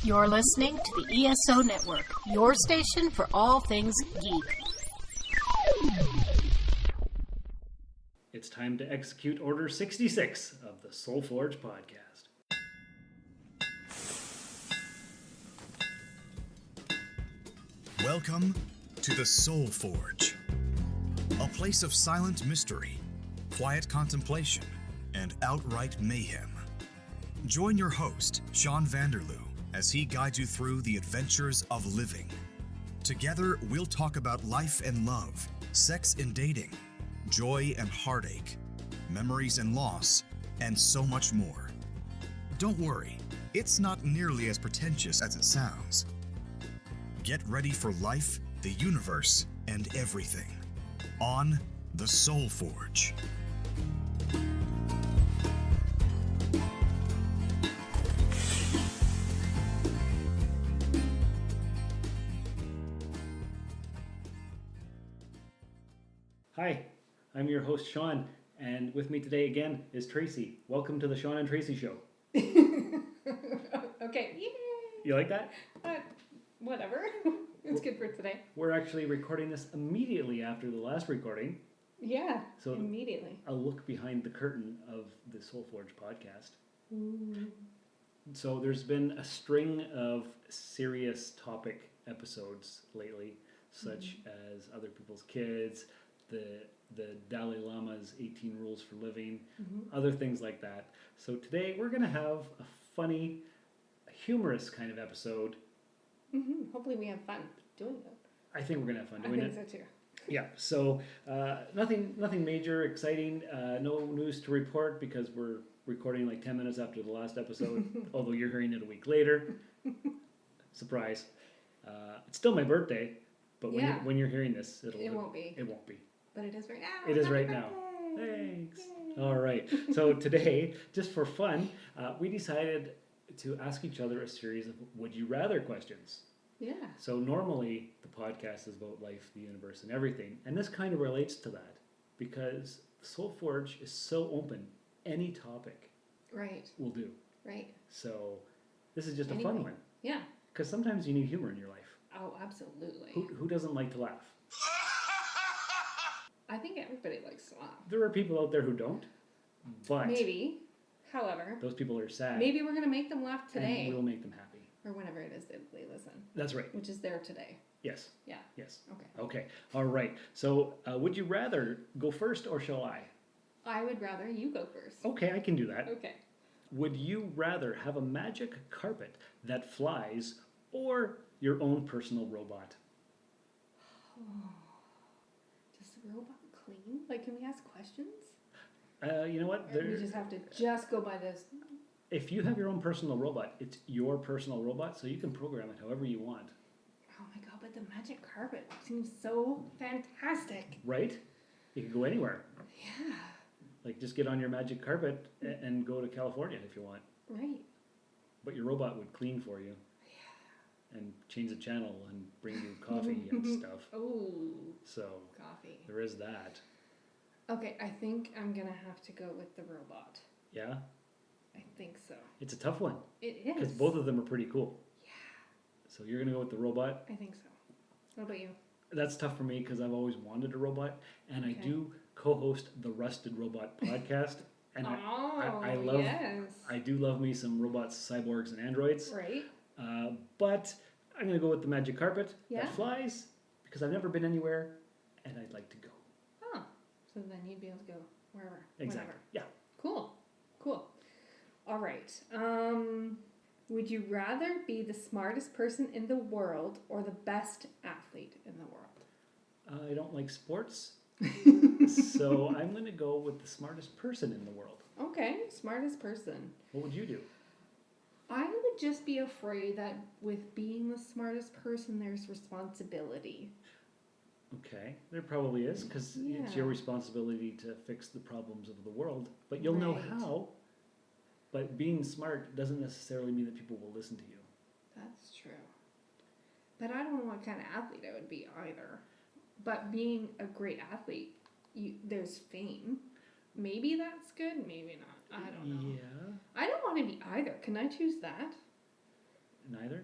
You're listening to the ESO Network, your station for all things geek. It's time to execute Order 66 of the Soul Forge podcast. Welcome to the Soul Forge, a place of silent mystery, quiet contemplation, and outright mayhem. Join your host, Shawn Vanderloo, as he guides you through the adventures of living. Together, we'll talk about life and love, sex and dating, joy and heartache, memories and loss, and so much more. Don't worry, it's not nearly as pretentious as it sounds. Get ready for life, the universe, and everything on the Soul Forge. Hi, I'm your host, Shawn, and with me today again is Tracy. Welcome to the Shawn and Tracy Show. Okay, yay! You like that? Whatever. It's good for today. We're actually recording this immediately after the last recording. Yeah, So immediately. A look behind the curtain of the Soul Forge podcast. Ooh. So there's been a string of serious topic episodes lately, such as other people's kids, the Dalai Lama's 18 Rules for Living, other things like that. So today we're going to have a funny, humorous kind of episode. Hopefully we have fun doing it. I think we're going to have fun doing it. I think so too. Yeah, so nothing major, exciting, no news to report because we're recording like 10 minutes after the last episode, although you're hearing it a week later. Surprise. It's still my birthday, but when you're hearing this, it won't be. It won't be. But it is right now. It is right now. Thanks. Yay. All right. So today, just for fun, we decided to ask each other a series of would you rather questions. Yeah. So normally the podcast is about life, the universe, and everything. And this kind of relates to that because Soul Forge is so open. Any topic will do. Right. So this is just a fun one. Yeah. Because sometimes you need humor in your life. Oh, absolutely. Who doesn't like to laugh? I think everybody likes to laugh. There are people out there who don't, but Maybe. However, those people are sad. maybe we're going to make them laugh today. And we'll make them happy. Or whenever it is that they listen. That's right. Which is there today. Yes. Yeah. Yes. Okay. Okay. All right. So would you rather go first or shall I? I would rather you go first. Okay, I can do that. Okay. Would you rather have a magic carpet that flies or your own personal robot? Does the robot clean? Like, can we ask questions? You know what? Or we just have to go by this. If you have your own personal robot, it's your personal robot, so you can program it however you want. Oh my god, but the magic carpet seems so fantastic. Right? You can go anywhere. Yeah. Like, just get on your magic carpet and go to California if you want. Right. But your robot would clean for you. Yeah. And change the channel and bring you coffee and stuff. Oh. So. Coffee. There is that. Okay, I think I'm going to have to go with the robot. Yeah? I think so. It's a tough one. It is. Because both of them are pretty cool. Yeah. So you're going to go with the robot? I think so. What about you? That's tough for me because I've always wanted a robot. And I do co-host the Rusted Robot podcast. And I do love me some robots, cyborgs, and androids. Right. But I'm going to go with the magic carpet that flies because I've never been anywhere and I'd like to go. Oh. So then you'd be able to go wherever. Exactly. Whenever. Yeah. Cool. All right. Would you rather be the smartest person in the world or the best athlete in the world? I don't like sports, so I'm going to go with the smartest person in the world. Okay, smartest person. What would you do? I would just be afraid that with being the smartest person, there's responsibility. Okay, there probably is, because it's your responsibility to fix the problems of the world, but you'll know how. But being smart doesn't necessarily mean that people will listen to you. That's true. But I don't know what kind of athlete I would be either. But being a great athlete, there's fame. Maybe that's good, maybe not. I don't know. Yeah. I don't want to be either. Can I choose that? Neither?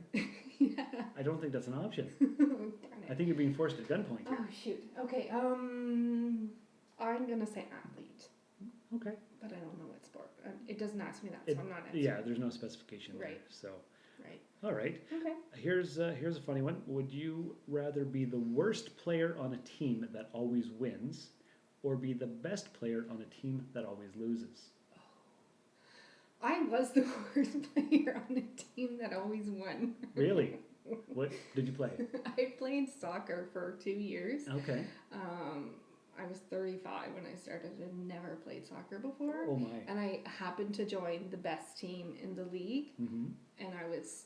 Yeah. I don't think that's an option. Darn I it. think you're being forced at gunpoint here. Oh, shoot. Okay, I'm going to say athlete, Okay. but I don't know what sport. It doesn't ask me that, so I'm not answering. Yeah, there's no specification there. Right. So, Right. all right. Okay. Here's a funny one. Would you rather be the worst player on a team that always wins, or be the best player on a team that always loses? I was the worst player on a team that always won. Really? What did you play? I played soccer for 2 years. Okay. I was 35 when I started and never played soccer before. Oh my. And I happened to join the best team in the league, Mm-hmm. and I was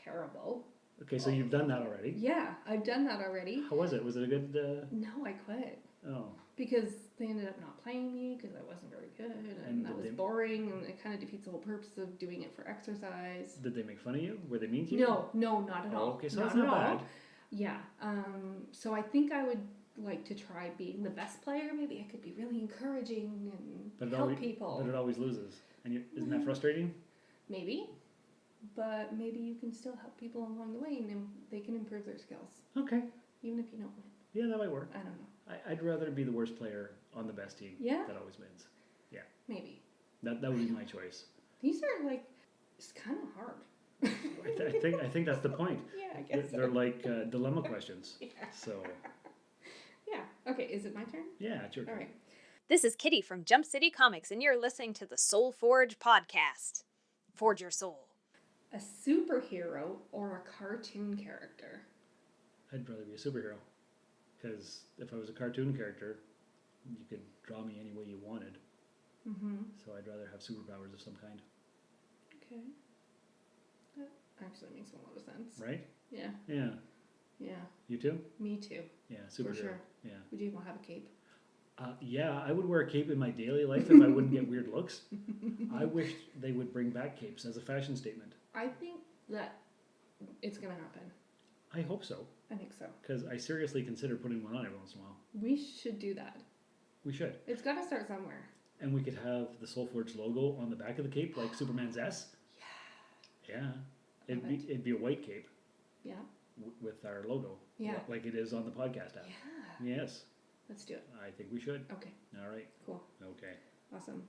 terrible. Okay, so you've done that already. Yeah, I've done that already. How was it? Was it a good? No, I quit. Oh, Because they ended up not playing me because I wasn't very good and that was boring, and it kind of defeats the whole purpose of doing it for exercise. did they make fun of you? Were they mean to you? No, not at all. Oh, okay, so that's at not all. bad. Yeah. So I think I would like to try being the best player. Maybe I could be really encouraging and help people. But it always loses, and isn't that frustrating? Maybe. But maybe you can still help people along the way, and they can improve their skills, Okay. even if you don't win. Yeah, that might work. I don't know. I'd rather be the worst player on the best team. Yeah? That always wins. Maybe. That would be my choice. These are like, it's kind of hard. I think that's the point. Yeah, I guess They're so. like dilemma questions. Yeah. So Yeah. Okay, is it my turn? yeah, it's your turn. All right. This is Kitty from Jump City Comics, and you're listening to the Soul Forge podcast. Forge your soul. A superhero or a cartoon character? I'd rather be a superhero, because if I was a cartoon character, you could draw me any way you wanted. Mm-hmm. So I'd rather have superpowers of some kind. Okay. That actually makes a lot of sense. Right? Yeah. Yeah. Yeah. You too? Me too. Yeah, superhero. sure. Yeah. Would you have a cape? Yeah, I would wear a cape in my daily life if I wouldn't get weird looks. I wish they would bring back capes as a fashion statement. I think that it's going to happen. I hope so, I think so. because I seriously consider putting one on every once in a while. We should do that. We should. It's got to start somewhere. And we could have the Soulforge logo on the back of the cape, like Superman's S. Yeah. Love It'd be a white cape Yeah. with our logo. Yeah. Like it is on the podcast app. Yeah. Yes. Let's do it. I think we should. Okay. All right. Cool. Okay. Awesome.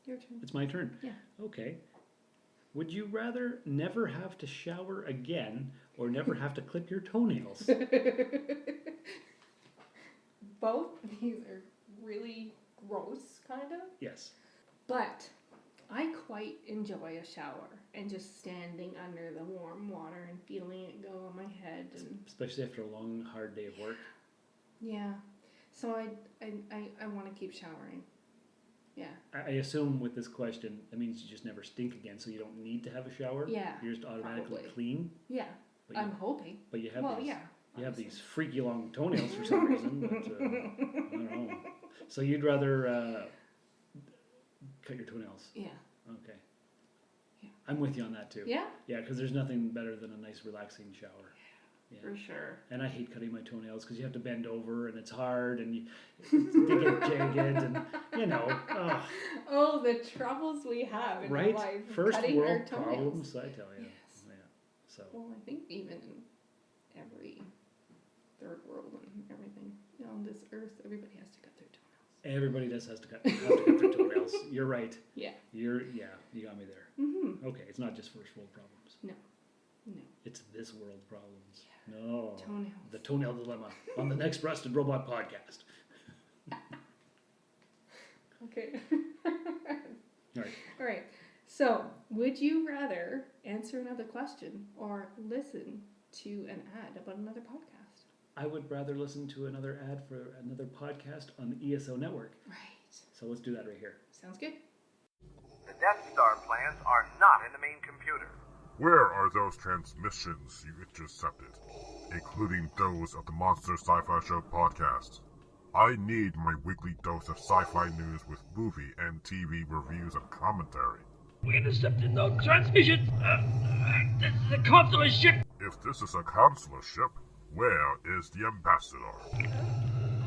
Your turn. It's my turn. Yeah. Okay. Would you rather never have to shower again or never have to clip your toenails? Both of these are really gross, kind of. Yes. But I quite enjoy a shower and just standing under the warm water and feeling it go on my head. And Especially after a long, hard day of work. yeah. So I want to keep showering. Yeah. I assume with this question, that means you just never stink again, so you don't need to have a shower. Yeah, You're just automatically probably. clean. Yeah. But you, I'm hoping. but you have Well, these. yeah. You have obviously. these freaky long toenails for some reason. But, I don't know. So you'd rather cut your toenails? Yeah. Okay. Yeah. I'm with you on that too. Yeah. Yeah, because there's nothing better than a nice relaxing shower. Yeah. For sure. And I hate cutting my toenails because you have to bend over and it's hard and they get jagged and ugh. Oh, the troubles we have in Right? life. First cutting our world toenails. problems, I tell you. Yes. Yeah. So Well, I think even in every third world and everything on this earth, everybody has to cut their toenails. everybody does have to cut their toenails. You're right. Yeah. You got me there. Mm-hmm. Okay, it's not just first world problems. No. It's this world problems. No. Toenails. The toenail dilemma on the next Rusted Robot podcast. Okay. All right. All right. So, would you rather answer another question or listen to an ad about another podcast? I would rather listen to another ad for another podcast on the ESO network. Right. So let's do that right here. Sounds good. The Death Star plans are not in the main computer. Where are those transmissions you intercepted, including those of the Monster SciFi Show podcast? I need my weekly dose of sci-fi news with movie and TV reviews and commentary. We intercepted no transmission. This is a consular ship. If this is a consular ship, where is the ambassador?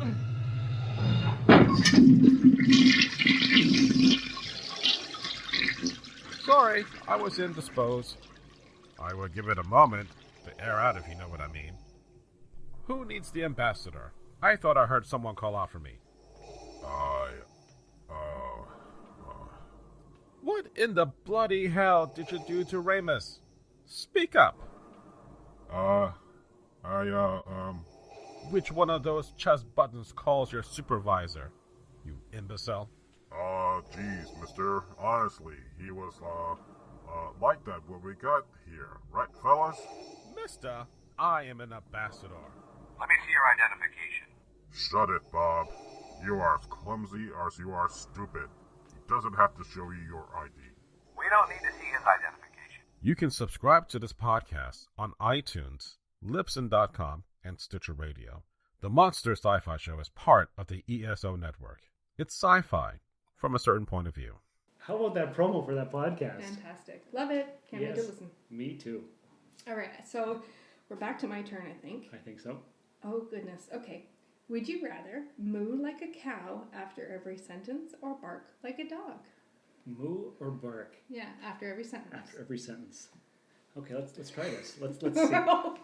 Sorry, I was indisposed. I will give it a moment to air out, if you know what I mean. Who needs the ambassador? I thought I heard someone call out for me. What in the bloody hell did you do to Ramus? Speak up. Which one of those chest buttons calls your supervisor, you imbecile? Geez, mister. Honestly, he was, like that when we got here. Right, fellas? Mister, I am an ambassador. Let me see your identification. Shut it, Bob. You are as clumsy as you are stupid. He doesn't have to show you your ID. We don't need to see his identification. You can subscribe to this podcast on iTunes, Libsyn.com, and Stitcher Radio. The Monster SciFi Show is part of the ESO network. It's sci-fi from a certain point of view. How about that promo for that podcast? Fantastic. Love it. Can't wait to listen. Me too. All right, so we're back to my turn, I think. I think so. Oh, goodness. Okay. Would you rather moo like a cow after every sentence or bark like a dog? Moo or bark? Yeah, after every sentence. After every sentence. Okay, let's try this. Let's see.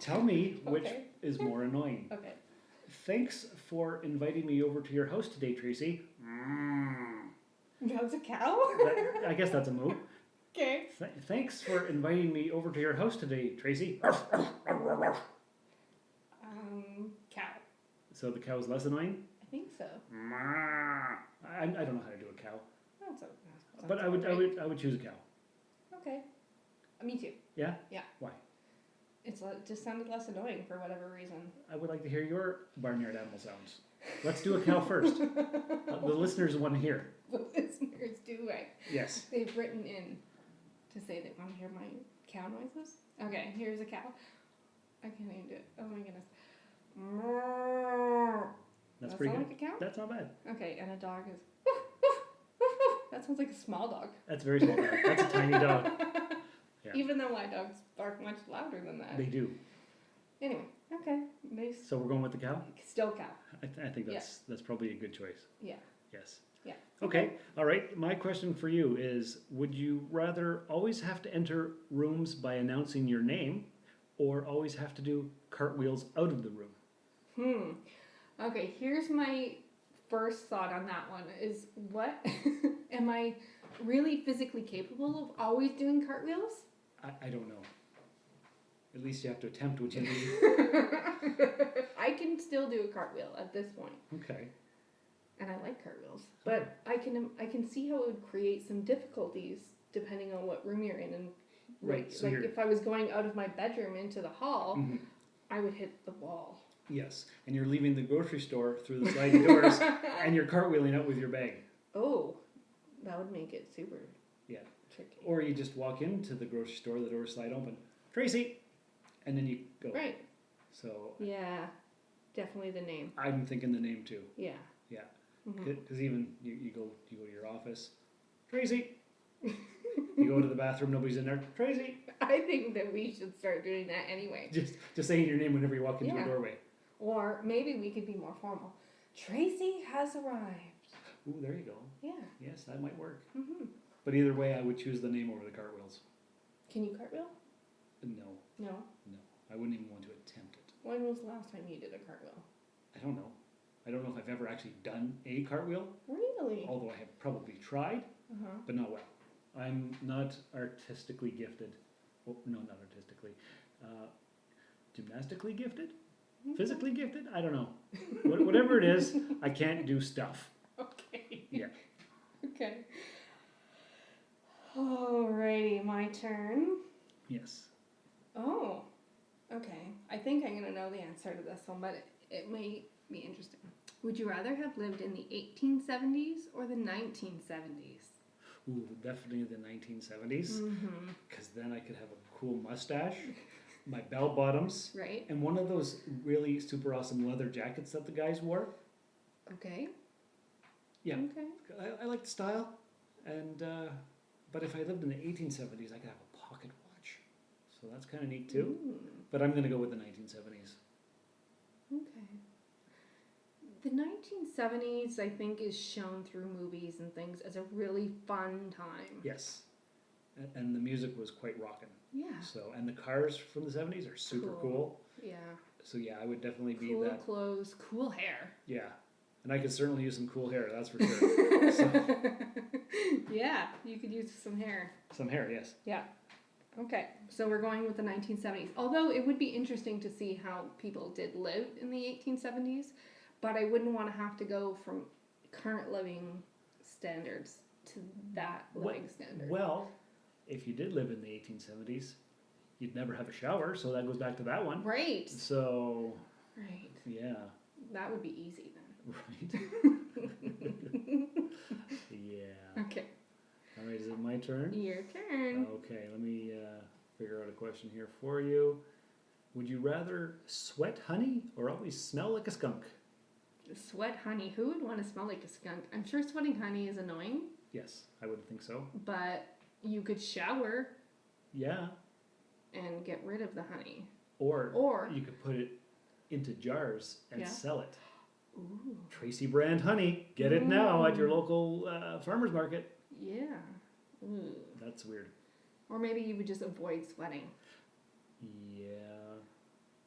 Tell me which is more annoying. Okay. Thanks for inviting me over to your house today, Tracy. That's a cow? I guess that's a moo. Okay. Thanks for inviting me over to your house today, Tracy. Cow. So the cow is less annoying? I think so. I don't know how to do a cow. But I would choose a cow. Okay. Me too. Yeah? Yeah. Why? It just sounded less annoying for whatever reason. I would like to hear your barnyard animal sounds. Let's do a cow first. The listeners want to hear. The listeners do, right? Yes. They've written in to say they want to hear my cow noises. Okay, here's a cow. I can't even do it. Oh my goodness. That's That pretty sound good. like a cow? That's not bad. Okay, and a dog is. That sounds like a small dog. That's a very small dog. That's a tiny dog. Yeah. Even though my dogs bark much louder than that. They do. Anyway, okay, nice. So we're going with the cow? Still cow. I think that's probably a good choice. Yeah. Yes. Yeah. Okay. All right. My question for you is, would you rather always have to enter rooms by announcing your name or always have to do cartwheels out of the room? Okay, here's my first thought on that one is what am I really physically capable of always doing cartwheels? I don't know. At least you have to attempt what you need. I can still do a cartwheel at this point. Okay. And I like cartwheels. But I can see how it would create some difficulties depending on what room you're in. And Right. So like if I was going out of my bedroom into the hall, Mhm. I would hit the wall. Yes. And you're leaving the grocery store through the sliding doors and you're cartwheeling out with your bag. Oh, that would make it super Yeah. tricky. Or you just walk into the grocery store, the doors slide open. Tracy! And then you go. Right. So Yeah, definitely the name. I'm thinking the name too. Yeah. Yeah. Mhm. Because even you go to your office. Tracy! You go to the bathroom, nobody's in there. Tracy! I think that we should start doing that anyway. Just saying your name whenever you walk into a Yeah. doorway. Or maybe we could be more formal. Tracy has arrived. Ooh, there you go. Yeah. Yes, that might work. Mm-hmm. But either way, I would choose the name over the cartwheels. Can you cartwheel? No, No. I wouldn't even want to attempt it. When was the last time you did a cartwheel? I don't know. I don't know if I've ever actually done a cartwheel, Really? although I have probably tried, Uh-huh. but not well. I'm not artistically gifted. Well, no, not artistically. Gymnastically gifted? Physically gifted? I don't know. Whatever it is, I can't do stuff. Okay. Yeah. Okay. Alrighty, my turn. Yes. Oh, okay. I think I'm going to know the answer to this one, but it may be interesting. Would you rather have lived in the 1870s or the 1970s? Ooh, definitely the 1970s. Mm-hmm. Because then I could have a cool mustache, my bell bottoms, Right? and one of those really super awesome leather jackets that the guys wore. Okay. Yeah. Okay. I like the style. And but if I lived in the 1870s, I could have a pocket watch. So that's kind of neat too. But I'm going to go with the 1970s. Okay. The 1970s, I think, is shown through movies and things as a really fun time. Yes. And the music was quite rockin'. Yeah. So, and the cars from the 70s are super cool. Yeah. So yeah, I would definitely be Cool that. clothes, cool hair. Yeah. And I could certainly use some cool hair, that's for sure. So, Yeah, you could use some hair. some hair, yes. Yeah. Okay, so we're going with the 1970s. Although it would be interesting to see how people did live in the 1870s, but I wouldn't want to have to go from current living standards to that living standard. Well, if you did live in the 1870s, you'd never have a shower, so that goes back to that one. Right. So, Right. yeah. That would be easy then. Right. Yeah. Okay. All right, is it my turn? Your turn. Okay, let me figure out a question here for you. Would you rather sweat honey or always smell like a skunk? Sweat honey. Who would want to smell like a skunk? I'm sure sweating honey is annoying, Yes, I would think so. but you could shower Yeah. and get rid of the honey. Or you could put it into jars and Yeah. sell it. Ooh. Tracy brand honey. Get it now at your local farmer's market. Yeah. Ooh. That's weird. Or maybe you would just avoid sweating Yeah.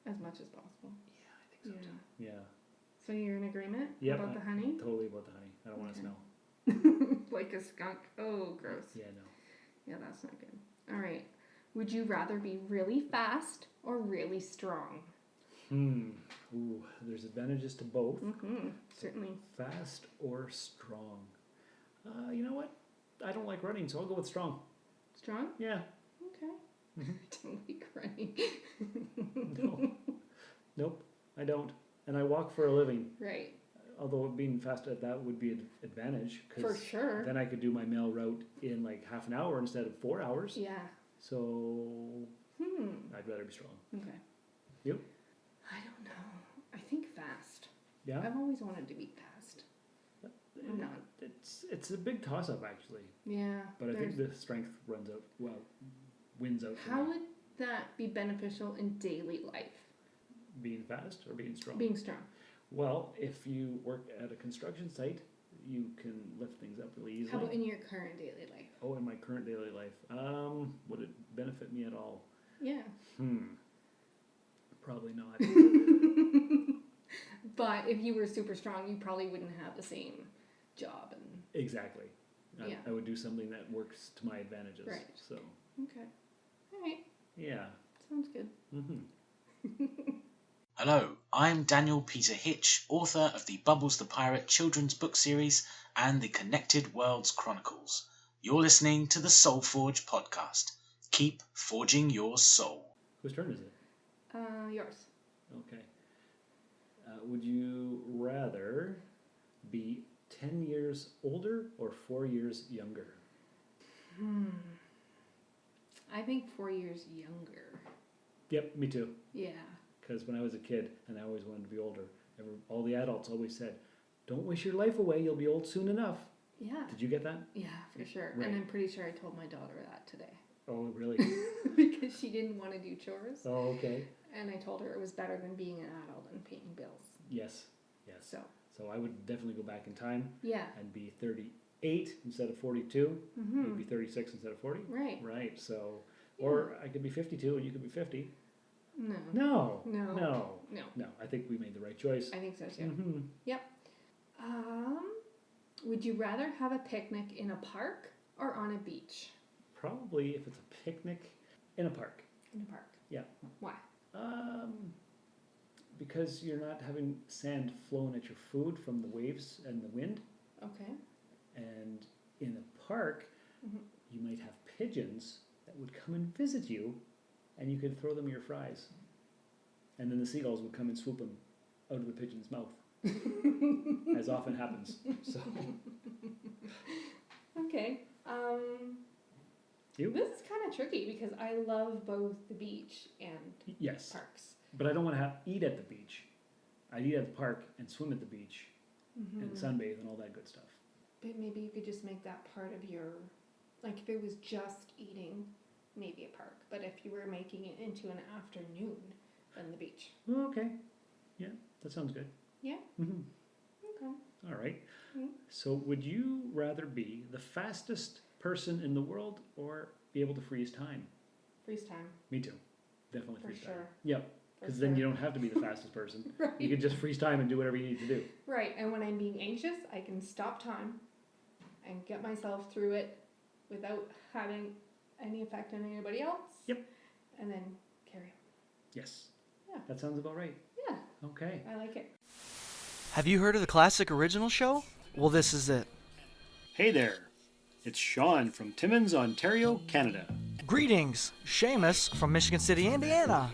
as much as possible. Yeah, I think so too. Yeah. So you're in agreement Yep, about the honey? Totally about the honey. I don't want to Okay. smell. Like a skunk. Oh, gross. Yeah, no. Yeah, that's not good. All right. Would you rather be really fast or really strong? Ooh, there's advantages to both. Mm-hmm. Certainly. Fast or strong? You know what? I don't like running, so I'll go with strong. Strong? Yeah. Okay. I don't like running. No. Nope, I don't. And I walk for a living. Right. Although being fast at that would be an advantage. 'Cause For sure. then I could do my mail route in like half an hour instead of 4 hours. Yeah. So I'd rather be strong. Okay. You? I don't know. I think fast. Yeah? I've always wanted to be fast. I'm not. It's a big toss-up actually. Yeah. But I think the strength wins out for How me. would that be beneficial in daily life? Being fast or being strong? Being strong. Well, if you work at a construction site, you can lift things up really easily. How about in your current daily life? Oh, in my current daily life, would it benefit me at all? Yeah. Probably not. But if you were super strong, you probably wouldn't have the same job and Exactly. Yeah. I would do something that works to my advantages. Right. So, okay. All right. yeah. Sounds good. Hello, I'm Daniel Peter Hitch, author of the Bubbles the Pirate children's book series and the Connected Worlds Chronicles. You're listening to the Soul Forge podcast. Keep forging your soul. Whose turn is it? Yours. Okay. Would you rather be 10 years older or 4 years younger? I think 4 years younger. Yep, me too. Yeah. Because when I was a kid and I always wanted to be older, all the adults always said, don't wish your life away, you'll be old soon enough. Yeah. Did you get that? Yeah, for sure. Right. And I'm pretty sure I told my daughter that today. Oh, really? Because she didn't want to do chores. Oh, okay. And I told her it was better than being an adult and paying bills. Yes. So. So I would definitely go back in time Yeah. and be 38 instead of 42. You'd be 36 instead of 40. Right. Right. So, or I could be 52 and you could be 50. No. No. No. No. No. No. I think we made the right choice. I think so too. Mm-hmm. Yep. Would you rather have a picnic in a park or on a beach? Probably if it's a picnic in a park. In a park. Yeah. Why? Because you're not having sand flown at your food from the waves and the wind. Okay. And in a park, you might have pigeons that would come and visit you, and you could throw them your fries. And then the seagulls would come and swoop them out of the pigeon's mouth, as often happens. So, Okay. you? This is kind of tricky because I love both the beach and Yes. parks. But I don't want to eat at the beach. I'd eat at the park and swim at the beach and sunbathe and all that good stuff. But maybe you could just make that part of your, like if it was just eating, maybe a park. But if you were making it into an afternoon, then the beach. Oh, okay. Yeah, that sounds good. Yeah? Mm-hmm. Okay. All right. Mhm. So would you rather be the fastest person in the world or be able to freeze time. Freeze time. Me too. Definitely For freeze time. sure. Yep. Because For then you sure. don't have to be the fastest person. Right. You can just freeze time and do whatever you need to do. Right, and when I'm being anxious, I can stop time and get myself through it without having any effect on anybody else. Yep. And then carry on. Yes. Yeah. That sounds about right. Yeah, Okay. I like it. Have you heard of the classic original show? Well, this is it. Hey there. It's Shawn from Timmins, Ontario, Canada. Greetings, Seamus from Michigan City, Indiana.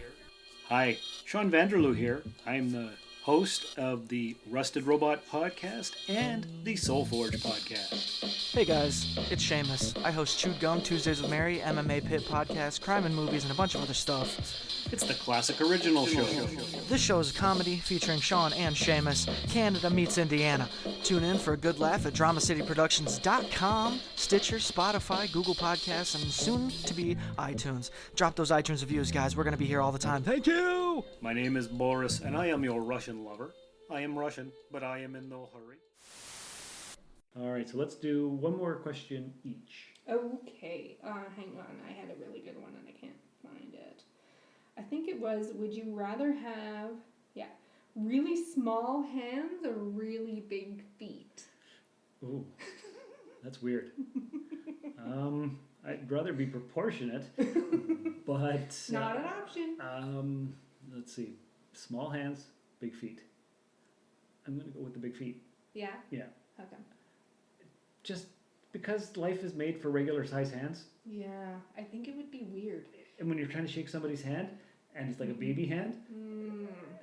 Hi, Shawn Vanderloo here. I'm the host of the Rusted Robot podcast and the Soul Forge podcast. Hey guys, it's Seamus. I host Chewed Gum, Tuesdays with Mary, MMA Pit podcast, crime and movies, and a bunch of other stuff. It's the classic original show. This show is a comedy featuring Shawn and Seamus. Canada meets Indiana. Tune in for a good laugh at DramaCityProductions.com, Stitcher, Spotify, Google Podcasts, and soon to be iTunes. Drop those iTunes reviews, guys. We're going to be here all the time. Thank you! My name is Boris, and I am your Russian lover. I am Russian, but I am in no hurry. All right, so let's do one more question each. Okay, hang on. I had a really good one and I can't find it. I think it was, would you rather have, really small hands or really big feet? Ooh, that's weird. I'd rather be proportionate, but... Not an option. Let's see. Small hands, big feet. I'm going to go with the big feet. Yeah? Yeah. How come? Just because life is made for regular size hands. Yeah, I think it would be weird. And when you're trying to shake somebody's hand, and it's like a baby hand,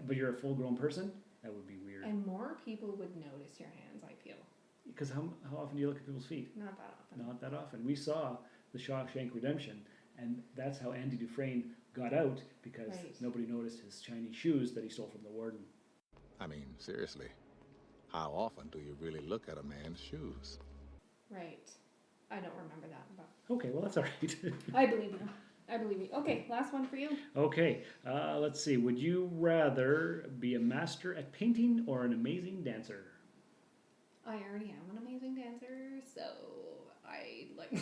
but you're a full-grown person, that would be weird. And more people would notice your hands, I feel. Because how often do you look at people's feet? Not that often. Not that often. We saw The Shawshank Redemption, and that's how Andy Dufresne got out, because nobody noticed his shiny shoes that he stole from the warden. I mean, seriously, how often do you really look at a man's shoes? Right. I don't remember that, but... Okay, well, that's all right. I believe you. I believe you. Okay, last one for you. Okay, let's see. Would you rather be a master at painting or an amazing dancer? I already am an amazing dancer, so I like...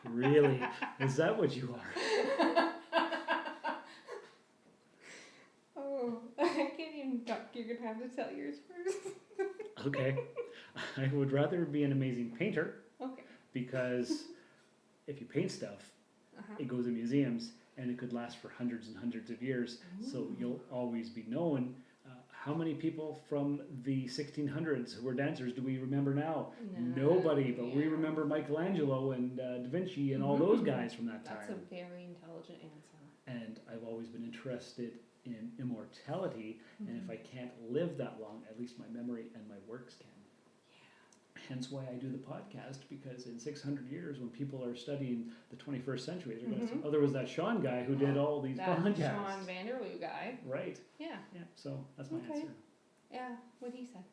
Really? Is that what you are? Oh, I can't even talk. You're going to have to tell yours first. Okay. I would rather be an amazing painter. Okay. Because if you paint stuff, it goes in museums and it could last for hundreds and hundreds of years. Ooh. So you'll always be known. How many people from the 1600s who were dancers do we remember now? Nobody, but we remember Michelangelo and Da Vinci and all those guys from that time. That's a very intelligent answer. And I've always been interested in immortality, and if I can't live that long, at least my memory and my works can. Yeah. Hence why I do the podcast, because in 600 years, when people are studying the 21st century, they're going to say, oh, there was that Shawn guy who did all these podcasts. That Shawn Vanderloo guy. Right. Yeah. Yeah, so that's my answer. Yeah, what he said.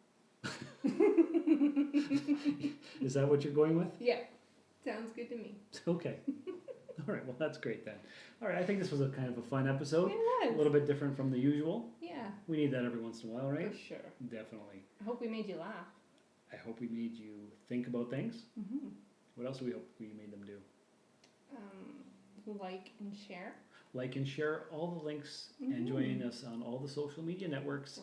Is that what you're going with? Yeah, sounds good to me. Okay. All right, well, that's great then. All right, I think this was a kind of a fun episode. It was. A little bit different from the usual. Yeah. We need that every once in a while, right? For sure. Definitely. I hope we made you laugh. I hope we made you think about things. Mm-hmm. What else do we hope we made them do? Like and share. Like and share all the links and join us on all the social media networks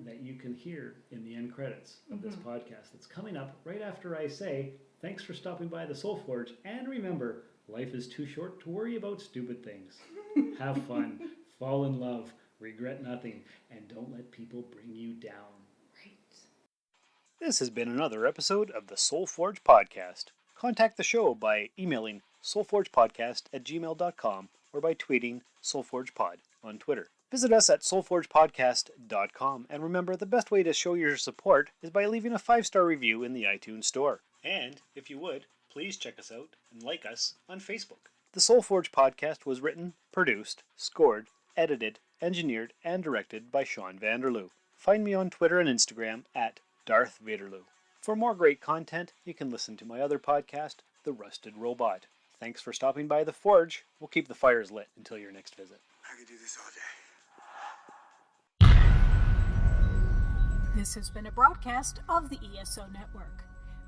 that you can hear in the end credits of this podcast that's coming up right after I say, thanks for stopping by the Soul Forge, and remember, life is too short to worry about stupid things. Have fun, fall in love, regret nothing, and don't let people bring you down. Right. This has been another episode of the Soul Forge Podcast. Contact the show by emailing soulforgepodcast@gmail.com or by tweeting soulforgepod on Twitter. Visit us at soulforgepodcast.com, and remember, the best way to show your support is by leaving a 5-star review in the iTunes store. And, if you would, please check us out and like us on Facebook. The Soul Forge Podcast was written, produced, scored, edited, engineered, and directed by Shawn Vanderloo. Find me on Twitter and Instagram at Darth Vaderloo. For more great content, you can listen to my other podcast, The Rusted Robot. Thanks for stopping by the Forge. We'll keep the fires lit until your next visit. I could do this all day. This has been a broadcast of the ESO Network.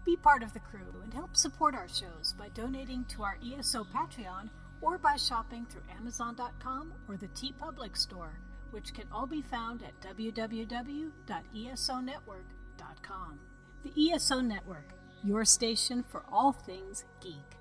Be part of the crew and help support our shows by donating to our ESO Patreon or by shopping through Amazon.com or the TeePublic store, which can all be found at www.esonetwork.com. The ESO Network, your station for all things geek.